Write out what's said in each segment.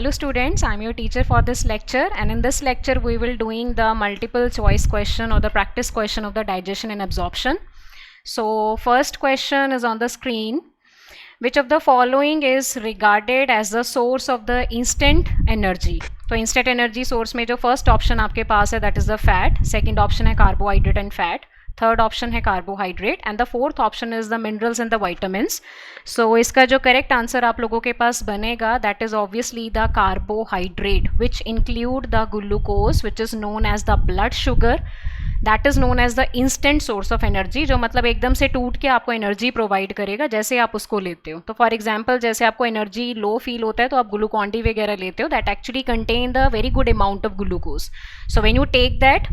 Hello students, I am your teacher for this lecture, and in this lecture we will doing the multiple choice question or the practice question of the digestion and absorption. So first question is on the screen. Which of the following is regarded as the source of the instant energy? तो instant energy source में जो first option आपके पास है that is the fat, second option है carbohydrate and fat, third option है carbohydrate and the fourth option is the minerals and the vitamins. So इसका जो करेक्ट आंसर आप लोगों के पास बनेगा that is obviously the carbohydrate which include the glucose which is known as the blood sugar. That is known as the instant source of energy, जो मतलब एकदम से टूट के आपको एनर्जी प्रोवाइड करेगा जैसे आप उसको लेते हो. तो फॉर एग्जाम्पल जैसे आपको एनर्जी लो फील होता है तो आप ग्लूकॉन डी वगैरह लेते हो, that actually contain the very good amount of glucose. So when you take that,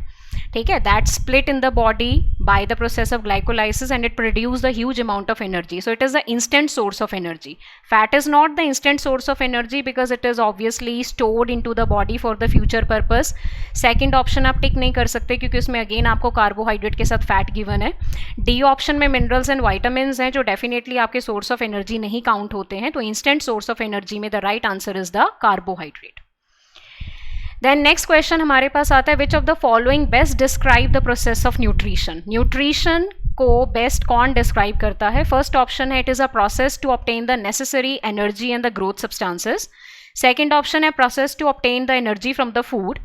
ठीक है, that split in the body by the process of glycolysis and it produce the huge amount of energy. So it is the instant source of energy. Fat is not the instant source of energy because it is obviously stored into the body for the future purpose. Second option आप टिक नहीं कर सकते क्योंकि उसमें again आपको carbohydrate के साथ fat given है. डी ऑप्शन में मिनरल्स एंड वाइटामिन्स हैं जो डेफिनेटली आपके सोर्स ऑफ एनर्जी नहीं काउंट होते हैं. तो इंस्टेंट सोर्स ऑफ एनर्जी में the right answer is the carbohydrate. Then next question हमारे पास आता है which of the following best describe the process of nutrition. Nutrition को बेस्ट कौन डिस्क्राइब करता है? फर्स्ट ऑप्शन है it is a process to obtain the necessary energy and the growth substances. Second option है process to obtain the energy from the food,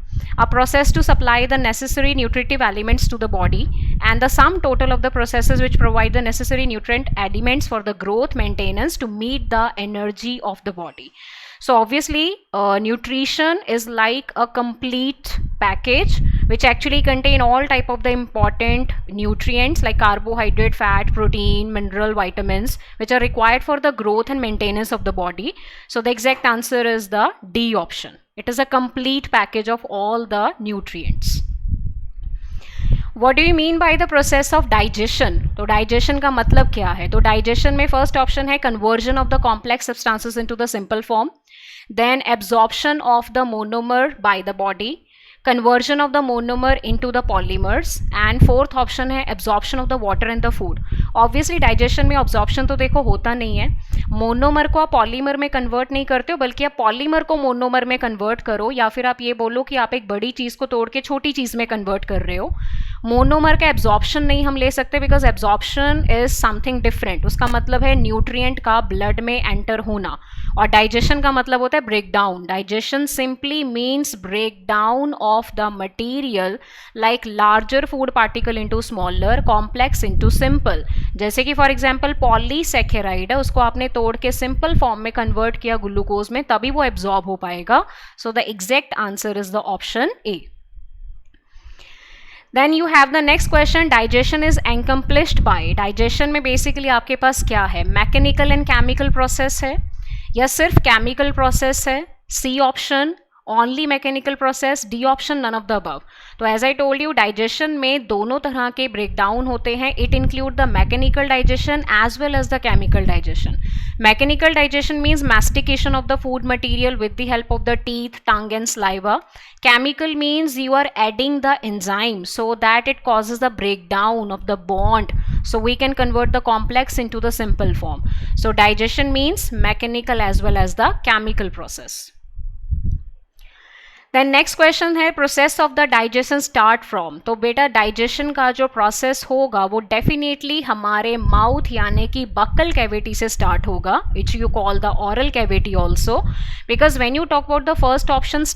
a process to supply the necessary nutritive elements to the body, and the sum total of the processes which provide the necessary nutrient elements for the growth maintenance to meet the energy of the body. So obviously nutrition is like a complete package which actually contain all type of the important nutrients like carbohydrate, fat, protein, mineral, vitamins which are required for the growth and maintenance of the body. So the exact answer is the D option. It is a complete package of all the nutrients. What do you mean by the process of digestion? तो digestion का मतलब क्या है? तो digestion में first option है conversion of the complex substances into the simple form, then absorption of the monomer by the body, conversion of the monomer into the polymers, and fourth option है absorption of the water and the food. Obviously digestion में absorption तो देखो होता नहीं है, monomer को आप polymer में कन्वर्ट नहीं करते हो बल्कि आप पॉलीमर को मोनोमर में कन्वर्ट करो, या फिर आप ये बोलो कि आप एक बड़ी चीज़ को तोड़ के छोटी चीज़ में कन्वर्ट कर रहे हो. मोनोमर का एब्जॉर्प्शन नहीं हम ले सकते because absorption is something different. उसका मतलब है न्यूट्रिएंट का ब्लड में एंटर होना, और डाइजेशन का मतलब होता है break down. Digestion simply means break down of the material like larger food particle into smaller, complex into simple. जैसे कि फॉर एग्जाम्पल पॉलीसैकेराइड है, उसको आपने तोड़ के सिंपल फॉर्म में कन्वर्ट किया ग्लूकोज में, तभी वो एब्जॉर्ब हो पाएगा. सो the exact answer is the option A. Then you have the next question, digestion is accomplished by. Digestion में basically आपके पास क्या है? Mechanical and chemical process है या सिर्फ chemical process है? C option only mechanical process, D option none of the above. तो as I told you digestion में दोनों तरह के breakdown होते हैं. It include the mechanical digestion as well as the chemical digestion. Mechanical digestion means mastication of the food material with the help of the teeth, tongue and saliva. Chemical means you are adding the enzyme so that it causes the breakdown of the bond, so we can convert the complex into the simple form. So digestion means mechanical as well as the chemical process. Then next question है process of the digestion start from. तो बेटा digestion का जो process होगा वो definitely हमारे mouth यानी कि buccal cavity से start होगा, which you call the oral cavity also, because when you talk about the first option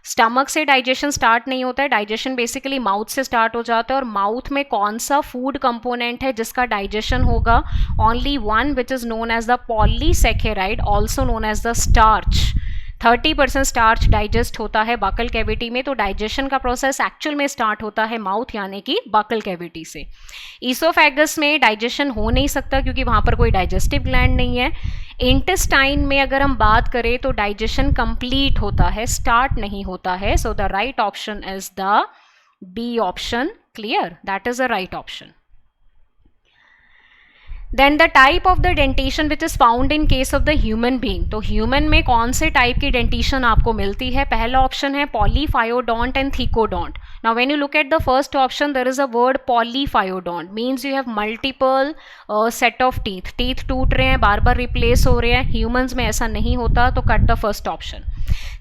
stomach से डाइजेशन स्टार्ट नहीं होता है. डाइजेशन बेसिकली माउथ से स्टार्ट हो जाता है, और माउथ में कौन सा फूड कंपोनेंट है जिसका डाइजेशन होगा? Only one which is known as the polysaccharide, also known as the starch. 30% starch digest होता है बकल कैविटी में. तो डाइजेशन का प्रोसेस एक्चुअल में स्टार्ट होता है माउथ यानी कि बकल कैविटी से. ईसोफेगस में डाइजेशन हो नहीं सकता क्योंकि वहाँ पर कोई डाइजेस्टिव ग्लैंड नहीं है. इंटेस्टाइन में अगर हम बात करें तो डाइजेशन कंप्लीट होता है, स्टार्ट नहीं होता है. So the right option is the B option. Clear? That is the right option. Then the type of the dentation which is found in case of the human being. तो human में कौन से type की dentition आपको मिलती है? पहला option है polyphyodont and thecodont. Now when you look at the first option there is a word polyphyodont, means you have multiple set of teeth. Teeth टूट रहे हैं, बार बार रिप्लेस हो रहे हैं. ह्यूमंस में ऐसा नहीं होता, तो cut the first option.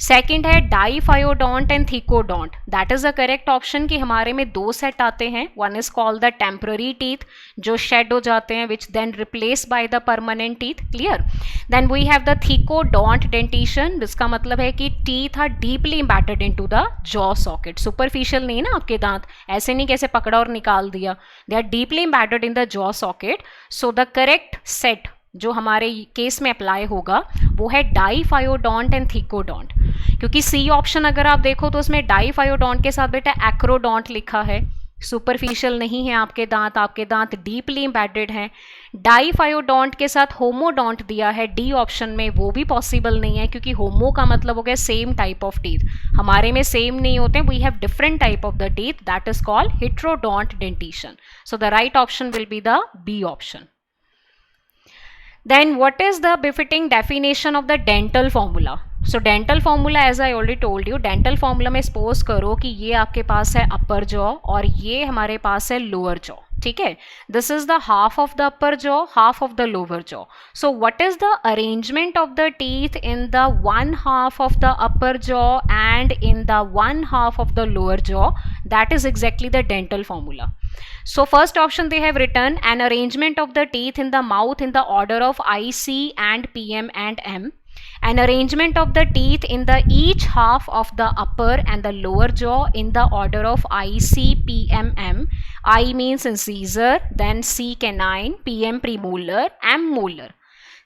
Second है diphyodont and thecodont, that is the correct option कि हमारे में दो सेट आते हैं, one is called the temporary teeth जो शेड हो जाते हैं which then replace by the permanent teeth, clear. Then we have the thecodont dentition, जिसका मतलब है कि teeth are deeply embedded into the jaw socket, superficial नहीं ना आपके दांत, ऐसे नहीं कैसे पकड़ा और निकाल दिया, they are deeply embedded in the jaw socket. So the correct set जो हमारे केस में अप्लाई होगा वो है डाइफायोडोंट एंड थिकोडोंट, क्योंकि सी ऑप्शन अगर आप देखो तो उसमें डाइफायोडोंट के साथ बेटा एक्रोडोंट लिखा है, सुपरफिशियल नहीं है आपके दांत डीपली इम्बेडेड हैं। डाइफायोडोंट के साथ होमोडोंट दिया है डी ऑप्शन में, वो भी पॉसिबल नहीं है क्योंकि होमो का मतलब हो गया सेम टाइप ऑफ टीथ, हमारे में सेम नहीं होते, we have different type of the teeth, that is called heterodont dentition. So the right option will be the B option. Then what is the befitting definition of the dental formula? So dental formula as I already told you, dental formula में suppose करो कि ये आपके पास है upper jaw और ये हमारे पास है lower jaw, ठीक है, this is the half of the upper jaw, half of the lower jaw. So what is the arrangement of the teeth in the one half of the upper jaw and in the one half of the lower jaw? That is exactly the dental formula. So first option they have written an arrangement of the teeth in the mouth in the order of I, C and PM and M. An arrangement of the teeth in the each half of the upper and the lower jaw in the order of I, C, PM, M. I means incisor, then C canine, PM premolar, M molar.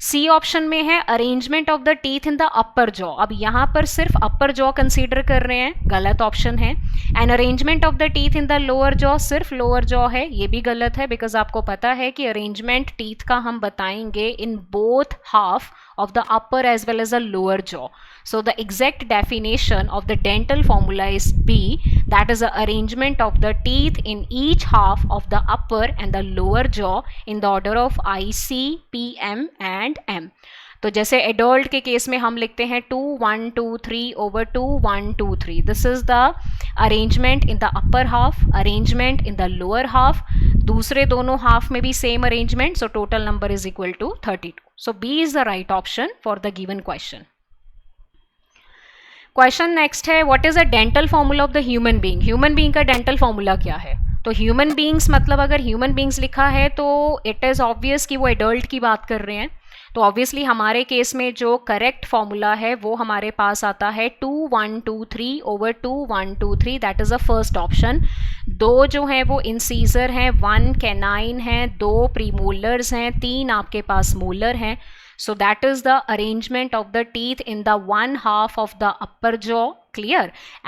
C option में है arrangement of the teeth in the upper jaw, अब यहाँ पर सिर्फ अपर jaw consider कर रहे हैं, गलत ऑप्शन है। And arrangement of the teeth in the lower jaw, सिर्फ लोअर जॉ है, ये भी गलत है बिकॉज आपको पता है कि अरेंजमेंट टीथ का हम बताएंगे in both half of the upper as well as the lower jaw. So the exact definition of the dental formula is B, that is the arrangement of the teeth in each half of the upper and the lower jaw in the order of I, C, P, M and M. तो जैसे adult के case में हम लिखते हैं 2 1 2 3 over 2 1 2 3, this is the arrangement in the upper half, arrangement in the lower half, दूसरे दोनों half में भी same arrangement, so total number is equal to 32. So B is the right option for the given question. Question next है what is the dental formula of the human being? Human being का dental formula क्या है? तो human beings मतलब अगर human beings लिखा है तो इट इज़ ऑब्वियस कि वो एडल्ट की बात कर रहे हैं, तो ऑब्वियसली हमारे केस में जो करेक्ट फॉर्मूला है वो हमारे पास आता है 2 1 2 3 over 2 1 2 3, that is a first option. दो जो हैं वो इंसीजर हैं, 1 कैनाइन हैं, 2 प्रीमोलर्स हैं, 3 आपके पास मोलर हैं। So that is the arrangement of the teeth in the one half of the upper jaw, clear,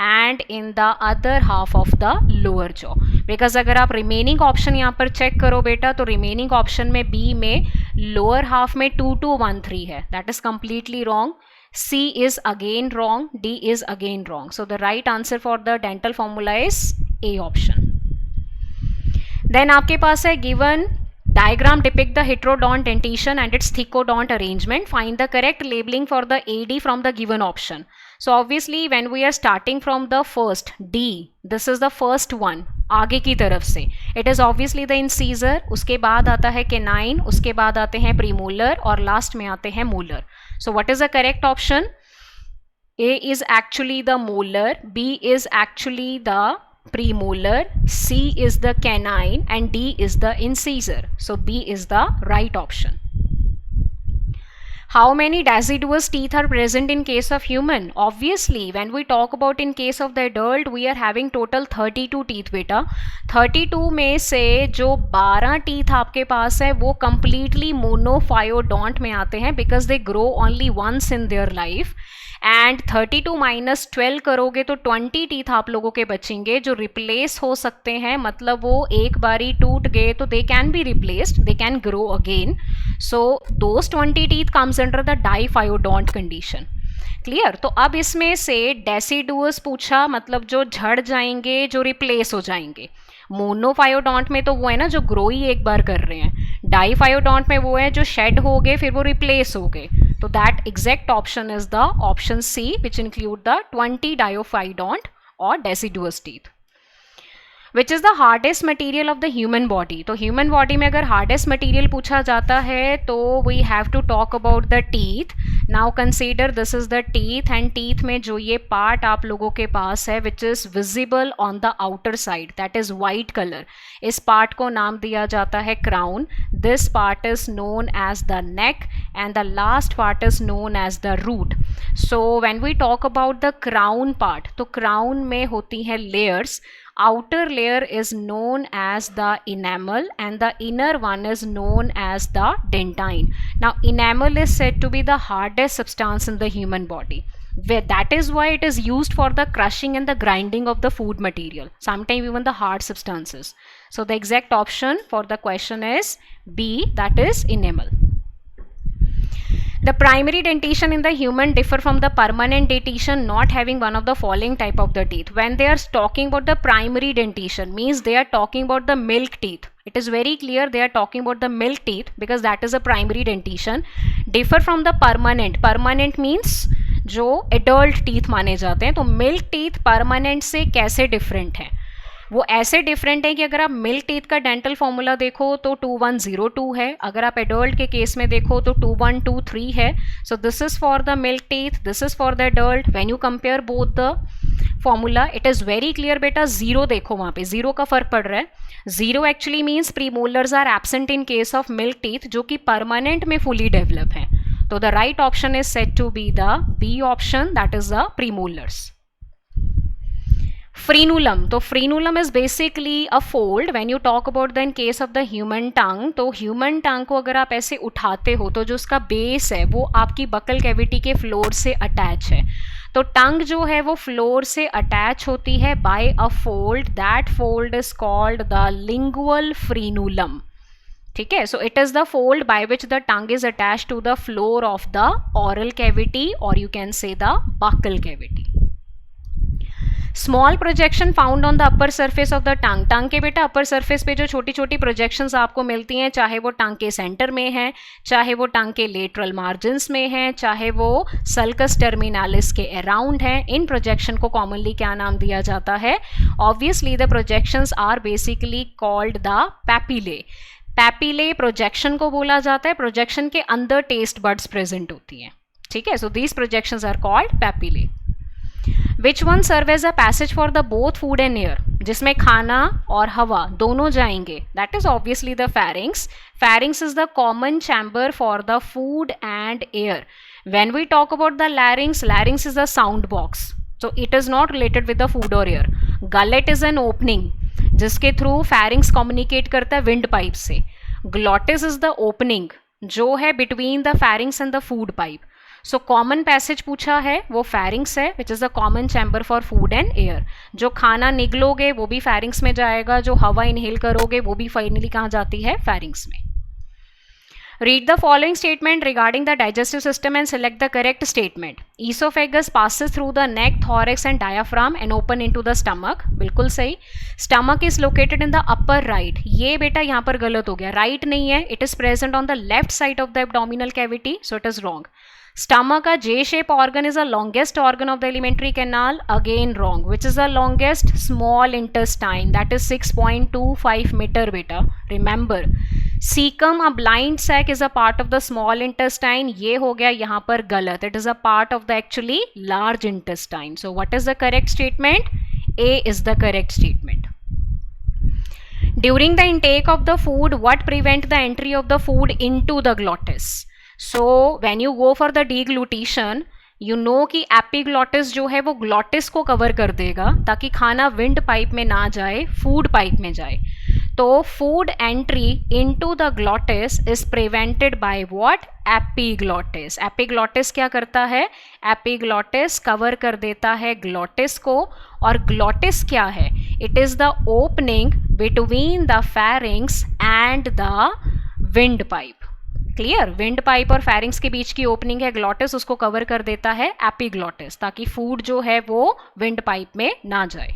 and in the other half of the lower jaw. Because अगर आप remaining option यहाँ पर check करो बेटा तो remaining option में B में lower half में 2 2 1 3 है, that is completely wrong. C is again wrong, D is again wrong. So the right answer for the dental formula is A option. Then आपके पास है given diagram depict the heterodont dentition and its thicodont arrangement. Find the correct labeling for the AD from the given option. So obviously when we are starting from the first D, this is the first one, आगे की तरफ से it is obviously the incisor, उसके बाद आता है canine, उसके बाद आते हैं premolar और लास्ट में आते हैं molar. So what is the correct option? A is actually the molar, B is actually the premolar, C is the canine and D is the incisor. So B is the right option. How many deciduous teeth are present in case of human? Obviously when we talk about in case of the adult we are having total 32 teeth बेटा। 32 में से जो 12 teeth आपके पास है वो completely monophyodont में आते हैं because they grow only once in their life. And 32 minus 12 करोगे तो 20 टीथ आप लोगों के बचेंगे जो रिप्लेस हो सकते हैं, मतलब वो एक बारी टूट गए तो they can be replaced, they can grow again. So those 20 teeth comes under the diphyodont condition. Clear. तो अब इसमें से डेसिडुअस पूछा, मतलब जो झड़ जाएंगे, जो रिप्लेस हो जाएंगे. मोनोफायोडोंट में तो वो है ना जो ग्रो ही एक बार कर रहे हैं, डाइफायोडोंट में वो है जो शेड हो गए फिर वो रिप्लेस हो गए. तो that exact option is the option C which include the 20 diphyodont और deciduous teeth. Which is the hardest material of the human body. तो ह्यूमन बॉडी में अगर हार्डेस्ट मटीरियल पूछा जाता है तो we have to talk about the teeth. Now consider this is the teeth, and teeth में जो ये पार्ट आप लोगों के पास है which is visible on the outer side, that is white colour, इस पार्ट को नाम दिया जाता है crown. This part is known as the neck and the last part is known as the root. So when we talk about the crown part, तो crown में होती हैं layers. Outer layer is known as the enamel and the inner one is known as the dentine. Now enamel is said to be the hardest substance in the human body. That is why it is used for the crushing and the grinding of the food material, sometimes even the hard substances. So the exact option for the question is B, that is enamel. The primary dentition in the human differ from the permanent dentition not having one of the following type of the teeth. When they are talking about the primary dentition, means they are talking about the milk teeth. It is very clear they are talking about the milk teeth because that is a primary dentition. Differ from the permanent. Permanent means जो adult teeth माने जाते हैं. तो milk teeth permanent से कैसे different है? वो ऐसे डिफरेंट है कि अगर आप मिल्क टीथ का डेंटल फॉर्मूला देखो तो 2102 है, अगर आप एडल्ट के केस में देखो तो 2123 है. So this is for the milk teeth, this is for the adult. When you compare both the formula it is very clear. बेटा जीरो देखो, वहाँ पे जीरो का फर्क पड़ रहा है. Zero actually means premolars are absent in case of milk teeth जो कि परमानेंट में फुली डेवलप है. तो the right option is said to be the B option, that is the premolars. Frenulum. तो frenulum is basically a fold. When you talk about the in case of the human tongue, तो human tongue को अगर आप ऐसे उठाते हो तो जो उसका बेस है वो आपकी बकल कैविटी के फ्लोर से अटैच है. तो टंग जो है वो फ्लोर से अटैच होती है by a fold. That fold is called the lingual frenulum. ठीक है. So it is the fold by which the tongue is attach to the floor of the oral cavity और you can say the buccal cavity. Small projection found on the upper surface of the tongue. Tongue के बेटा upper surface पे जो छोटी छोटी projections आपको मिलती हैं, चाहे वो टंग के सेंटर में है, चाहे वो टंग के लेटरल मार्जिन्स में है, चाहे वो सल्कस टर्मिनालिस के अराउंड है, इन प्रोजेक्शन को कॉमनली क्या नाम दिया जाता है? Obviously the projections are basically called the papillae. Papillae projection को बोला जाता है. प्रोजेक्शन के अंदर टेस्ट बड्स प्रेजेंट होती हैं. ठीक है. So these projections are called papillae. Which one serve as a passage for the both food and air? जिसमें खाना और हवा दोनों जाएंगे. That is obviously the pharynx. Pharynx is the common chamber for the food and air. When we talk about the larynx, larynx is the sound box. So it is not related with the food or air. Gullet is an opening जिसके through pharynx communicate करता है wind pipe से. Glottis is the opening जो है between the pharynx and the food pipe. So common passage पूछा है वो फैरिंग्स है which is the common chamber for food and air. जो खाना निगलोगे वो भी फैरिंग्स में जाएगा, जो हवा इनहेल करोगे वो भी फाइनली कहाँ जाती है? फैरिंग्स में. Read the following statement regarding the digestive system and select the correct statement. Oesophagus passes through the neck, thorax and diaphragm and open into the stomach. बिल्कुल सही. Stomach is located in the upper right. ये बेटा यहाँ पर गलत हो गया, right नहीं है. It is present on the left side of the abdominal cavity, so it is wrong. Stomach, a J-shape organ, is the longest organ of the alimentary canal. Again wrong. Which is the longest? Small intestine. That is 6.25 meter beta. Remember. Cecum, a blind sac, is a part of the small intestine. ये हो गया यहाँ पर गलत. It is a part of the actually large intestine. So what is the correct statement? A is the correct statement. During the intake of the food, what prevent the entry of the food into the glottis? So when you go for the deglutition, you know कि epiglottis जो है वो glottis को cover कर देगा ताकि खाना wind pipe में ना जाए, फूड पाइप में जाए. तो food entry into the glottis is prevented by what? Epiglottis. Epiglottis क्या करता है? एपिग्लॉटिस कवर कर देता है ग्लॉटिस को. और ग्लॉटिस क्या है? It is the opening between the फैरिंग्स and the wind pipe. Clear? Wind pipe और फैरिंग्स के बीच की ओपनिंग है ग्लॉटिस, उसको कवर कर देता है एपिग्लॉटिस ताकि फूड जो है वो विंड पाइप में ना जाए.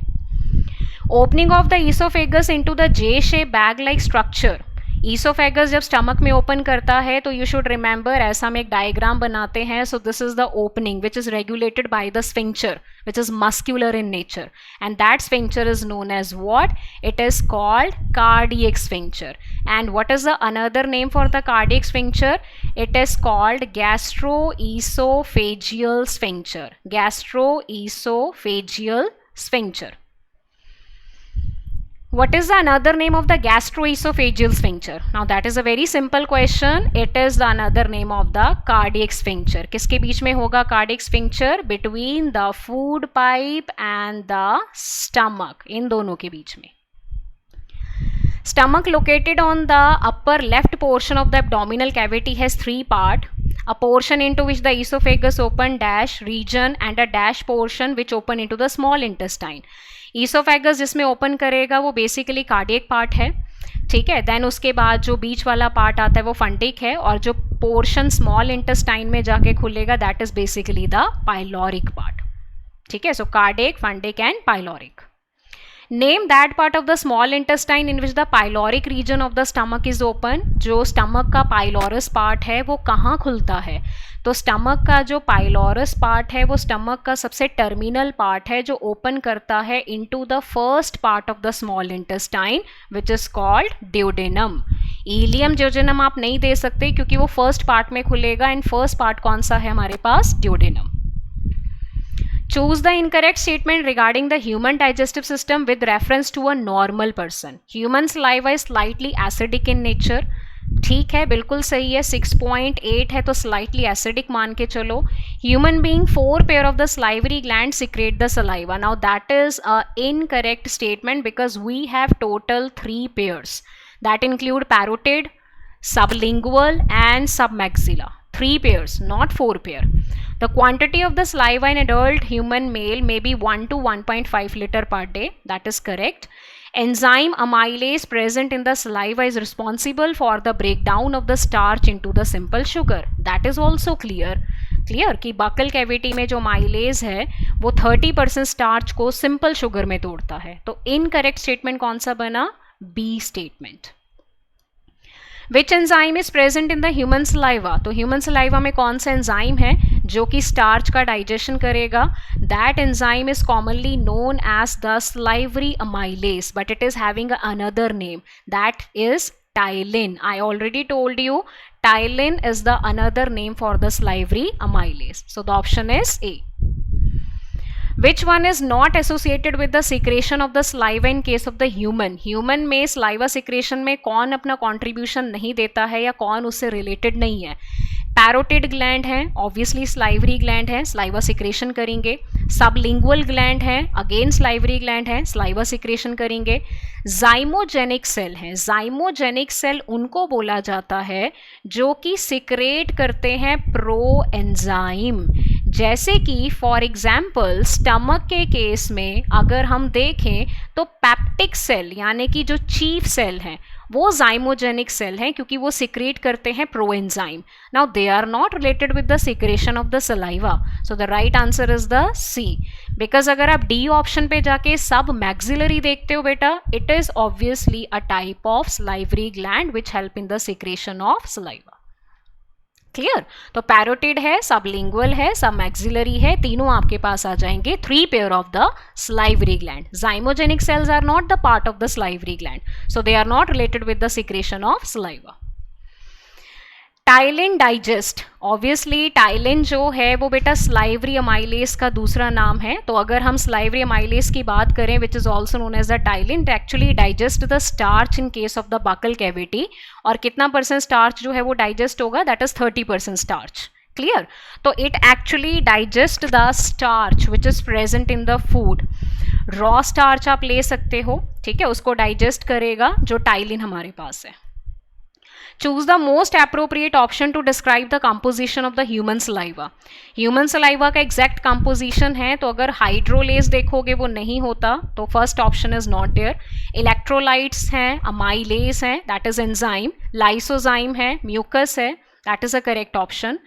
Opening of the oesophagus into the J shape bag like structure. Oesophagus जब स्टमक में ओपन करता है तो यू शुड रिमेंबर, ऐसा हम एक डायग्राम बनाते हैं. सो this is the opening which is regulated by the sphincter which is muscular in nature, and that sphincter is known as what? It is called cardiac sphincter. And what is the another name for the cardiac sphincter? It is called gastroesophageal sphincter. Gastroesophageal sphincter. What is the another name of the gastroesophageal sphincter? Now that is a very simple question. It is the another name of the cardiac sphincter. किसके बीच में होगा cardiac sphincter? Between the food pipe and the stomach. इन दोनों के बीच में. Stomach located on the upper left portion of the abdominal cavity has three parts. A portion into which the esophagus open dash region and a dash portion which open into the small intestine. Oesophagus जिसमें open करेगा वो basically cardiac part है, ठीक है. Then उसके बाद जो बीच वाला पार्ट आता है वो फंडिक है, और जो पोर्शन स्मॉल इंटेस्टाइन में जाके खुलेगा that is basically the pyloric part, ठीक है. So cardiac, fundic and pyloric. Name that part of the small intestine in which the pyloric region of the stomach is open. जो stomach का pylorus part है वो कहाँ खुलता है? तो स्टमक का जो पाइलोरस पार्ट है वो स्टमक का सबसे टर्मिनल पार्ट है जो ओपन करता है into the first part of the small intestine which is called duodenum. Ileum duodenum आप नहीं दे सकते क्योंकि वो फर्स्ट पार्ट में खुलेगा, एंड फर्स्ट पार्ट कौन सा है हमारे पास? Duodenum. Choose the incorrect statement regarding the human digestive system with reference to a normal person. Human saliva is slightly acidic in nature. ठीक है, बिल्कुल सही है. 6.8 है तो slightly acidic मान के चलो. Human being 4 pair of the salivary glands secrete the saliva. Now that is a incorrect statement because we have total 3 pairs that include parotid, sublingual and submaxilla. 3 pairs, not 4 pair. The quantity of the saliva in adult human male may be 1 to 1.5 liter per day. That is correct. Enzyme amylase present in the saliva is responsible for the breakdown of the starch into the simple sugar. That is also clear. Clear कि buccal cavity में जो mileage है वो 30% starch को simple sugar में तोड़ता है. तो इनकरेक्ट स्टेटमेंट कौन सा बना? B statement. Which enzyme is present in the human saliva. तो ह्यूमन सलाइवा में कौन सा एंजाइम है जो कि स्टार्च का डाइजेशन करेगा? That enzyme is commonly known as the salivary amylase, but it is having another name, that is ptyalin. I already told you ptyalin is the another name for the salivary amylase. So the option is A. Which one is not associated with the secretion of the saliva in case of the human? Human में saliva secretion में कौन अपना contribution नहीं देता है या कौन उससे related नहीं है? पैरोटिड ग्लैंड है, ऑब्वियसली स्लाइवरी ग्लैंड है, स्लाइवा सिक्रेशन करेंगे. सबलिंगुअल ग्लैंड है, अगेन स्लाइवरी ग्लैंड है, स्लाइवा सिक्रेशन करेंगे. जाइमोजेनिक सेल है. जाइमोजेनिक सेल उनको बोला जाता है जो कि सिक्रेट करते हैं प्रो एंजाइम. जैसे कि फॉर एग्जाम्पल स्टमक के केस में अगर हम देखें तो पैप्टिक सेल यानी कि जो चीफ सेल हैं वो जाइमोजेनिक सेल हैं क्योंकि वो सिक्रेट करते हैं proenzyme. Now they are not related with the secretion of the saliva. So the right answer is the C. Because अगर आप डी ऑप्शन पे जाके सब मैक्सिलरी देखते हो बेटा, it is obviously a type of salivary gland which help in the secretion of saliva. Clear? तो parotid है, सबलिंगुअल है, सब मैक्सिलरी है, तीनों आपके पास आ जाएंगे. 3 pair of the salivary gland. Zymogenec cells are not the part of the salivary gland, so they are not related with the secretion of saliva. Ptyalin digest. Obviously ptyalin जो है वो बेटा स्लाइवरी अमाइलेस का दूसरा नाम है. तो अगर हम स्लाइवरी अमाइलेस की बात करें which is also known as the ptyalin, तो actually digest the starch in case of the buccal cavity. और कितना % स्टार्च जो है वो डाइजेस्ट होगा? That is 30% starch. क्लियर? तो it actually digest the starch which is present in the food. Raw starch आप ले सकते हो, ठीक है, उसको डाइजेस्ट करेगा जो टाइलिन हमारे पास है. Choose the most appropriate option to describe the composition of the human saliva. Human saliva का exact composition है तो अगर hydrolase देखोगे वो नहीं होता तो first option is not there. Electrolytes हैं, amylase है, that is enzyme. Lysozyme है, mucus है, that is a correct option.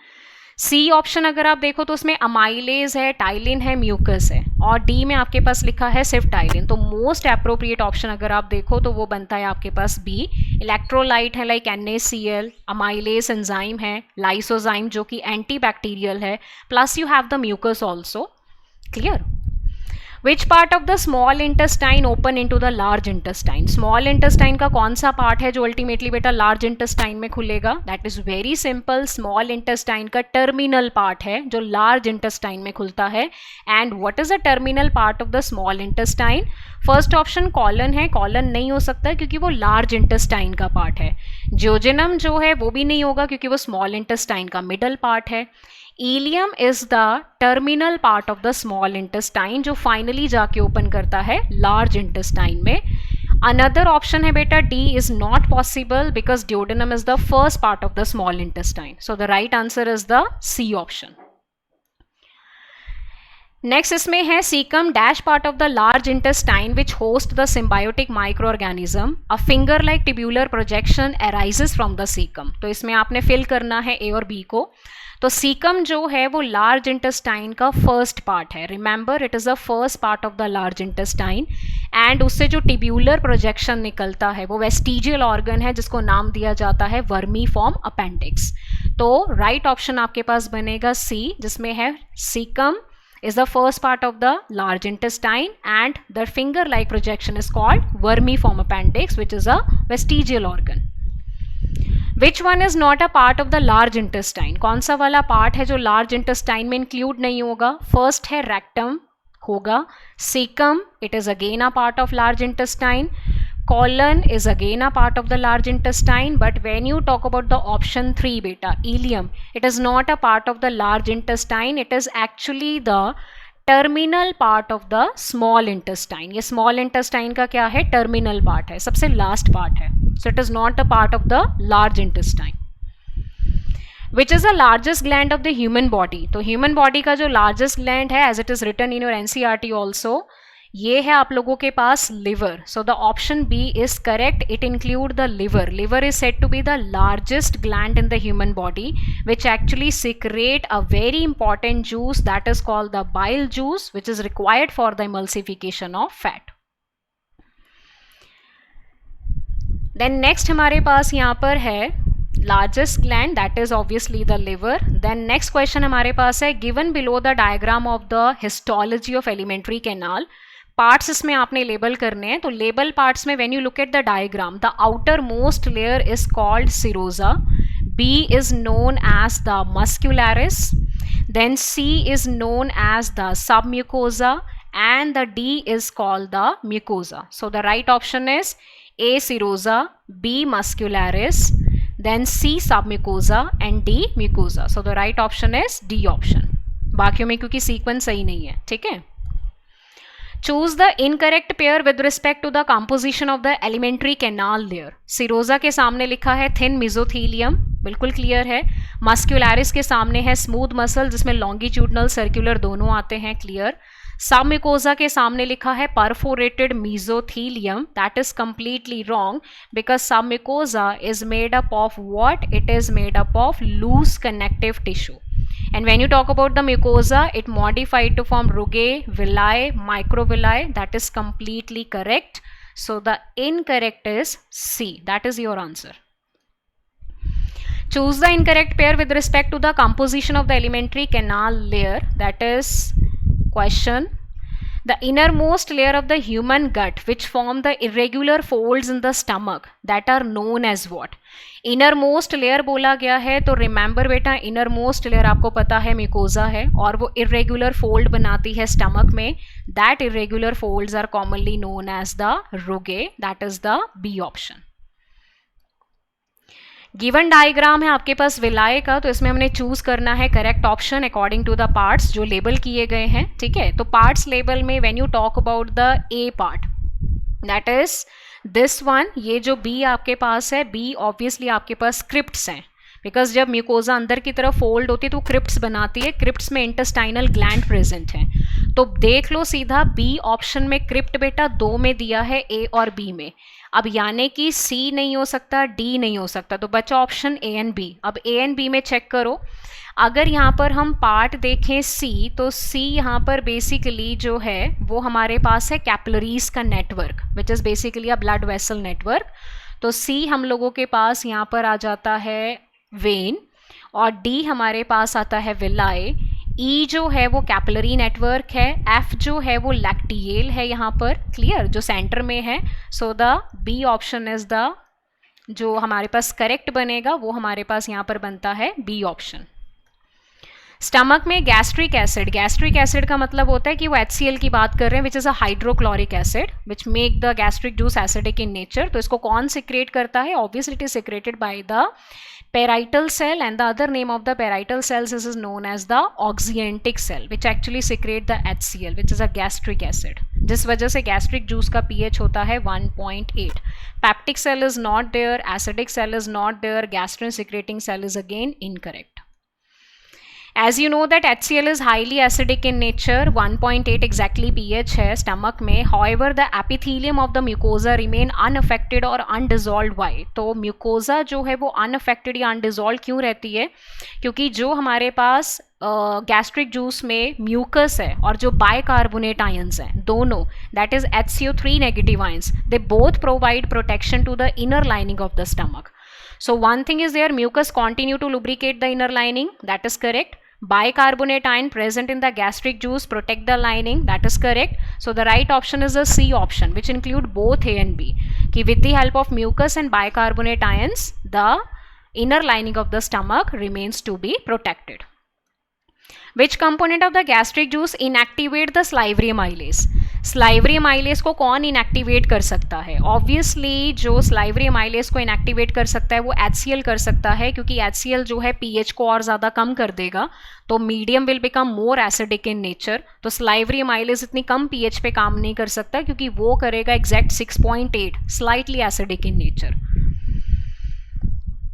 C option अगर आप देखो तो उसमें अमाइलेज है, टाइलिन है, म्यूकस है, और डी में आपके पास लिखा है सिर्फ टाइलिन। तो मोस्ट अप्रोप्रिएट ऑप्शन अगर आप देखो तो वो बनता है आपके पास बी। इलेक्ट्रोलाइट है लाइक NaCl, अमाइलेज एंजाइम है, लाइसोजाइम जो कि एंटी बैक्टीरियल है, plus you have the mucus also. Clear? Which part of the small intestine open into the large intestine? Small intestine का कौन सा पार्ट है जो अल्टीमेटली बेटा लार्ज इंटेस्टाइन में खुलेगा? That is very simple, small intestine का टर्मिनल पार्ट है जो लार्ज इंटेस्टाइन में खुलता है। And what is the terminal part of the small intestine? First option colon है, कॉलन नहीं हो सकता क्योंकि वो लार्ज इंटेस्टाइन का पार्ट है। जियोजेनम जो है वो भी नहीं होगा क्योंकि वो स्मॉल इंटेस्टाइन का मिडल पार्ट है। Ileum is the terminal part of the small intestine जो फाइनली जाके ओपन करता है लार्ज इंटेस्टाइन में। अनदर ऑप्शन है बेटा D is not possible because duodenum is the first part of the small intestine. So the right answer is the C option. Next इसमें है caecum dash part of the large intestine which host the symbiotic micro organism, a finger like tubular projection arises from the caecum. तो इसमें आपने fill करना है ए और B को। तो सीकम जो है वो लार्ज इंटेस्टाइन का फर्स्ट पार्ट है, remember it is the first part of the large intestine. And उससे जो टिब्यूलर प्रोजेक्शन निकलता है वो वेस्टिजियल ऑर्गन है जिसको नाम दिया जाता है वर्मीफॉर्म अपेंडिक्स। तो राइट ऑप्शन आपके पास बनेगा सी, जिसमें है caecum is the first part of the large intestine and the finger like projection is called vermiform appendix which is a vestigial organ. Which one is not a part of the large intestine? कौन सा वाला part है जो large intestine में include नहीं होगा? First है rectum होगा, cecum it is again a part of large intestine, colon is again a part of the large intestine, but when you talk about the option 3 beta ileum, it is not a part of the large intestine, it is actually the terminal part of the small intestine. ये small intestine का क्या है? terminal part है, सबसे last part है, so it is not a part of the large intestine. Which is the largest gland of the human body? तो human body का जो largest gland है as it is written in your NCERT also, ये है आप लोगों के पास liver. So the option B is correct, it include the liver. Liver is said to be the largest gland in the human body which actually secrete a very important juice that is called the bile juice which is required for the emulsification of fat. Then next हमारे पास यहाँ पर है largest gland, that is obviously the liver. Then next question हमारे पास है given below the diagram of the histology of alimentary canal. Parts इसमें आपने label करने हैं। तो लेबल पार्ट्स में when you look at the diagram, the outer most layer is called serosa, B is known as the muscularis, then C is known as the submucosa and the D is called the mucosa. So the right option is A serosa, B muscularis, then C submucosa and D mucosa. So the right option is D option. बाकियों में क्योंकि sequence सही नहीं है, ठीक है। Choose the incorrect pair with respect to the composition of the alimentary canal layer. Sironja के सामने लिखा है थिन मेसोथीलियम, बिल्कुल क्लियर है। मस्क्यूलरिस के सामने है स्मूथ मसल जिसमें लॉन्गिट्यूडनल सर्कुलर दोनों आते हैं, क्लियर। सबम्यूकोजा के सामने लिखा है perforated mesothelium, that is completely wrong because submucosa is made up of what? It is made up of loose connective tissue. And when you talk about the mucosa, it modified to form rugae, villi, microvilli. That is completely correct. So the incorrect is C. That is your answer. Choose the incorrect pair with respect to the composition of the alimentary canal layer. That is question. The innermost layer of the human gut which form the irregular folds in the stomach that are known as what? Innermost layer बोला गया है तो remember बेटा innermost layer आपको पता है mucosa है और वो इरेगुलर फोल्ड बनाती है स्टमक में, that irregular folds are commonly known as the rugae, that is the B option. Given diagram है आपके पास विलाय का, तो इसमें हमने चूज करना है correct option according to the parts जो लेबल किए गए हैं, ठीक है। तो पार्ट्स लेबल में when you talk about the A part, that is this one, ये जो बी आपके पास है, बी ऑब्वियसली आपके पास स्क्रिप्ट्स हैं, बिकॉज जब म्यूकोजा अंदर की तरफ फोल्ड होती है तो क्रिप्ट्स बनाती है, क्रिप्ट्स में इंटेस्टाइनल ग्लैंड प्रेजेंट है। तो देख लो सीधा बी ऑप्शन में क्रिप्ट बेटा दो में दिया है, ए और बी में। अब यानी कि सी नहीं हो सकता, डी नहीं हो सकता, तो बचा ऑप्शन ए एंड बी। अब ए एंड बी में चेक करो, अगर यहाँ पर हम पार्ट देखें सी, तो सी यहाँ पर बेसिकली जो है वो हमारे पास है कैपिलरीज का network, which is basically a blood vessel network. तो सी हम लोगों के पास यहाँ पर आ जाता है वेन, और डी हमारे पास आता है विलाई, ई जो है वो कैपिलरी नेटवर्क है, एफ जो है वो लैक्टियल है यहाँ पर, क्लियर, जो सेंटर में है। So the B option is the जो हमारे पास करेक्ट बनेगा, वो हमारे पास यहाँ पर बनता है बी ऑप्शन। स्टमक में गैस्ट्रिक एसिड, गैस्ट्रिक एसिड का मतलब होता है कि वो HCl की बात कर रहे हैं, विच is a hydrochloric acid which make the gastric juice acidic in nature. तो इसको कौन सिक्रेट करता है? Obviously it is secreted by the parietal cell, and the other name of the parietal cells is known as the oxyantic cell, which actually secrete the HCl, which is a gastric acid, जिस वजह से gastric juice का pH होता है 1.8. Peptic cell is not there, acidic cell is not there, gastrin secreting cell is again incorrect. As you know that HCl is highly acidic in nature, 1.8 exactly pH है stomach में. However, the epithelium of the mucosa remain unaffected or undissolved. Why? तो mucosa जो है वो unaffected या undissolved क्यों रहती है? क्योंकि जो हमारे पास गैस्ट्रिक जूस में म्यूकस है और जो बाइकार्बोनेट आयंस हैं दोनों, that is HCO3 negative ions, they both provide protection to the inner lining of the stomach. So one thing is there, mucus continue to lubricate the inner lining, that is correct. Bicarbonate ion present in the gastric juice protect the lining, that is correct. So the right option is the C option, which include both A and B. कि with the help of mucus and bicarbonate ions, the inner lining of the stomach remains to be protected. Which component of the gastric juice inactivate the salivary amylase? salivary amylase को कौन inactivate कर सकता है? Obviously जो salivary amylase को inactivate कर सकता है वो HCl कर सकता है, क्योंकि HCl जो है pH को और ज़्यादा कम कर देगा, तो medium will become more acidic in nature. तो salivary amylase इतनी कम pH पे काम नहीं कर सकता, क्योंकि वो करेगा exact 6.8, slightly acidic in nature.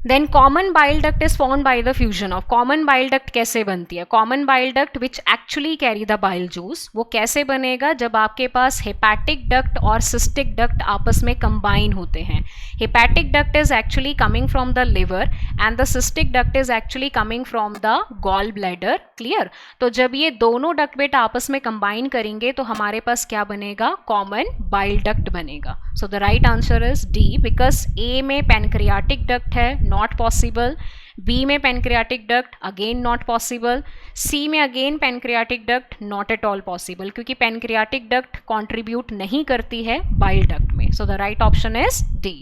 Then common bile duct is formed by the fusion of. Common bile duct कैसे बनती है? Common bile duct which actually carry the bile juice, वो कैसे बनेगा? जब आपके पास हेपैटिक डक्ट और सिस्टिक डक्ट आपस में कंबाइन होते हैं. Hepatic duct is actually coming from the liver and the cystic duct is actually coming from the gall bladder, clear. तो जब ये दोनों डक्ट बेटा आपस में कंबाइन करेंगे तो हमारे पास क्या बनेगा? कॉमन बाइल डक्ट बनेगा. So the right answer is D, because A में पैनक्रियाटिक डक्ट है, नॉट पॉसिबल. बी में pancreatic duct, again not possible. C में अगेन pancreatic duct, not at all possible, क्योंकि पैनक्रियाटिक डक्ट कंट्रीब्यूट नहीं करती है बाइल डक्ट में. So the right option is D.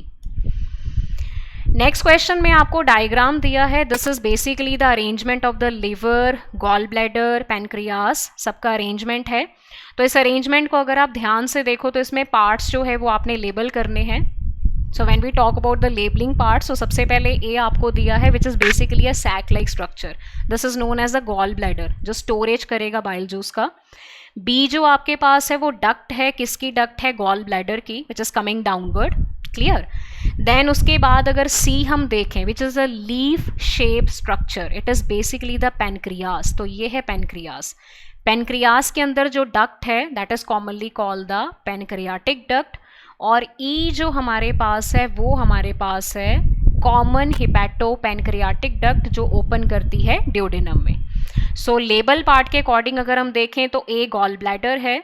Next question में आपको डायग्राम दिया है. This is basically the arrangement of the liver, gall bladder, pancreas, सबका अरेंजमेंट है. तो इस अरेंजमेंट को अगर आप ध्यान से देखो तो इसमें पार्ट्स जो है वो आपने लेबल करने हैं. So when we talk about the labelling parts, तो सबसे पहले ए आपको दिया है which is basically a sac like structure. This is known as the gall bladder, जो स्टोरेज करेगा बाइल जूस का. बी जो आपके पास है वो डक्ट है, किसकी डक्ट है? गॉल ब्लैडर की, which is coming downward, clear. Then उसके बाद अगर सी हम देखें, which is a leaf shape structure, it is basically the pancreas. तो ये है पैनक्रियास. पैनक्रियास के अंदर जो डक्ट है that is commonly called the pancreatic duct. और ई जो हमारे पास है वो हमारे पास है कॉमन हिपैटो पैनक्रियाटिक डक्ट, जो ओपन करती है ड्यूडेनम में. सो लेबल पार्ट के अकॉर्डिंग अगर हम देखें तो ए गॉल ब्लैडर है,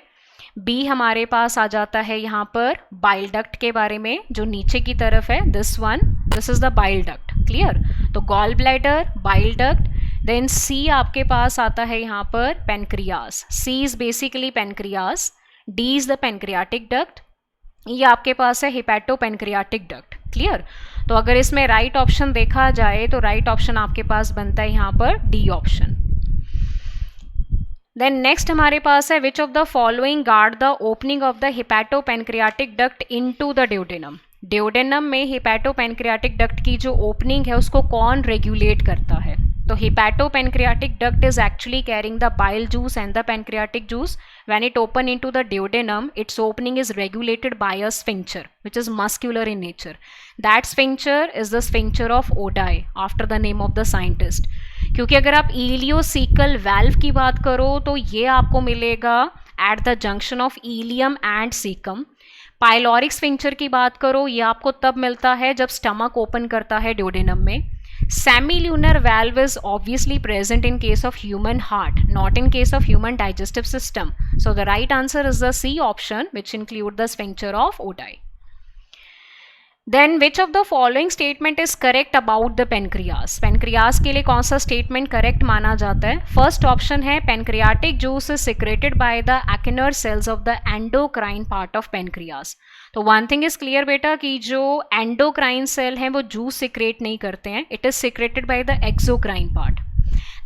बी हमारे पास आ जाता है यहाँ पर बाइल डक्ट के बारे में जो नीचे की तरफ है, this one, this is the bile duct, clear. तो gall bladder, bile duct. Then C आपके पास आता है यहाँ पर pancreas. C is basically pancreas. D is the pancreatic duct. ये आपके पास है हिपैटो पैनक्रियाटिक डक्ट, क्लियर. तो अगर इसमें राइट ऑप्शन देखा जाए तो राइट ऑप्शन आपके पास बनता है यहाँ पर डी ऑप्शन. देन नेक्स्ट हमारे पास है which of the following guard the opening of the hepato pancreatic duct into the duodenum. Duodenum में हिपैटो पैनक्रियाटिक डक्ट की जो ओपनिंग है उसको कौन रेगुलेट करता है? तो hepatopancreatic duct is actually carrying the bile juice and the pancreatic juice. When it open into the duodenum, its opening is regulated by a sphincter which is muscular in nature. That sphincter is the sphincter of Oddi after the name of the scientist. क्योंकि अगर आप ileocaecal valve की बात करो तो ये आपको मिलेगा at the junction of ileum and caecum. Pyloric sphincter की बात करो ये आपको तब मिलता है जब स्टमक ओपन करता है ड्यूडेनम में. Semilunar valve is obviously present in case of human heart, not in case of human digestive system. So the right answer is the C option, which include the sphincter of Oddi. Then which of the following statement is correct about the pancreas? Pancreas के लिए कौन सा statement correct माना जाता है? First option है pancreatic juice is secreted by the acinar cells of the endocrine part of pancreas. तो one thing is clear बेटा कि जो endocrine cell है वो juice secrete नहीं करते हैं. It is secreted by the exocrine part.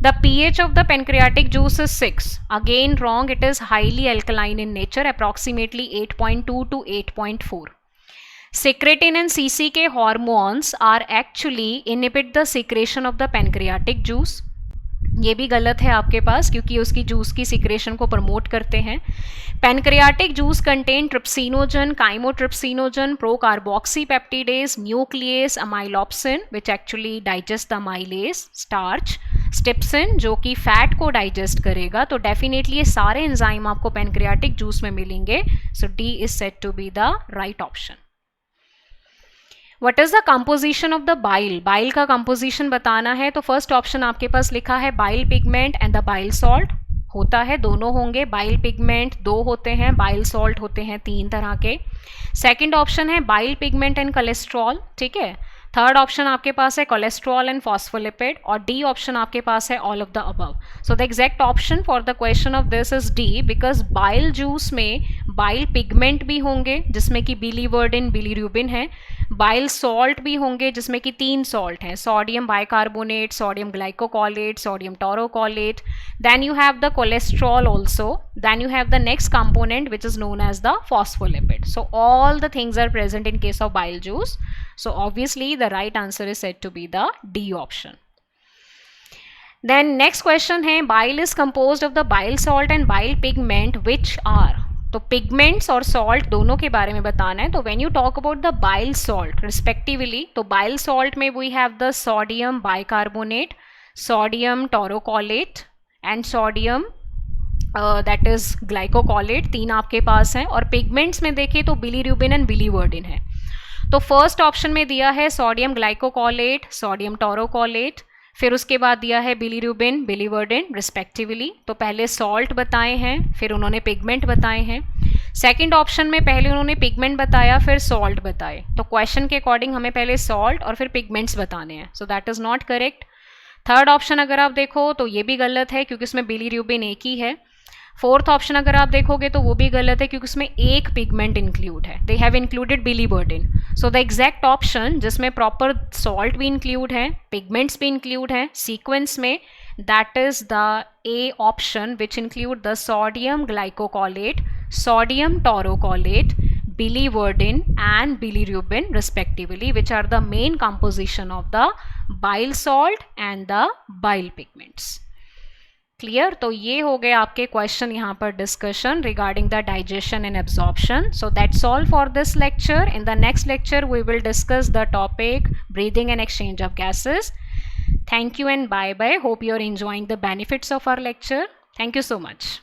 The pH of the pancreatic juice is 6. Again wrong. It is highly alkaline in nature, approximately 8.2 to 8.4. Secretin and CCK hormones are actually inhibit the secretion of the pancreatic juice. ये भी गलत है आपके पास क्योंकि उसकी juice की secretion को promote करते हैं. Pancreatic juice contain trypsinogen, chymotrypsinogen, procarboxypeptidase, nucleus, amylopsin which actually digest the amylase, starch, steapsin जो कि फैट को डाइजेस्ट करेगा. तो डेफिनेटली ये सारे एंजाइम आपको पैनक्रियाटिक जूस में मिलेंगे. So D is said to be the right option. What is the composition of the bile? Bile का composition बताना है तो फर्स्ट ऑप्शन आपके पास लिखा है bile pigment and the bile salt. होता है दोनों होंगे. bile pigment 2 होते हैं, bile salt होते हैं 3 तरह के. सेकेंड ऑप्शन है bile pigment and cholesterol. ठीक है. थर्ड ऑप्शन आपके पास है कोलेस्ट्रॉल एंड फॉस्फोलिपिड और डी ऑप्शन आपके पास है all of the above. So the exact option for the question of this is D because bile juice में बाइल पिगमेंट भी होंगे जिसमें कि बिलीवर्डिन, बिलीरुबिन है. बाइल सॉल्ट भी होंगे जिसमें कि 3 सॉल्ट हैं, sodium bicarbonate, sodium glycocholate, sodium taurocholate. Then you have the cholesterol also. Then you have the next component which is known as the phospholipid. So all the things are present in case of bile juice. So obviously the right answer is said to be the D option. Then next question है bile is composed of the bile salt and bile pigment which are. तो pigments और salt दोनों के बारे में बताना है. तो when you talk about the bile salt respectively, तो bile salt में we have the sodium bicarbonate, sodium taurocolate and sodium that is ग्लाइकोकोलेट. 3 आपके पास हैं. और पिगमेंट्स में देखें तो बिलीरुबिन एंड बिलीवर्डिन है. तो फर्स्ट ऑप्शन में दिया है सोडियम ग्लाइकोकोलेट, सोडियम टोरोकोलेट, फिर उसके बाद दिया है बिलीरुबिन, बिलीवर्डिन रिस्पेक्टिवली. तो पहले सॉल्ट बताए हैं फिर उन्होंने पिगमेंट बताए हैं. सेकंड ऑप्शन में पहले उन्होंने पिगमेंट बताया फिर सॉल्ट बताए. तो क्वेश्चन के अकॉर्डिंग हमें पहले सॉल्ट और फिर पिगमेंट्स बताने हैं. So that is not correct. Third option अगर आप देखो तो ये भी गलत है क्योंकि उसमें बिलीरुबिन एक ही है. फोर्थ ऑप्शन अगर आप देखोगे तो वो भी गलत है क्योंकि उसमें एक पिगमेंट इंक्लूड है. They have included biliverdin. So the exact option जिसमें प्रॉपर सॉल्ट भी इंक्लूड है, पिगमेंट्स भी इंक्लूड है सीक्वेंस में, that is the A option which include the sodium glycocholate, sodium taurocholate, biliverdin and bilirubin respectively, which are the main composition of the bile salt and the bile pigments. Clear. तो ये हो गए आपके question यहाँ पर discussion regarding the digestion and absorption. So that's all for this lecture. In the next lecture we will discuss the topic breathing and exchange of gases. Thank you and bye bye. Hope you are enjoying the benefits of our lecture. Thank you so much.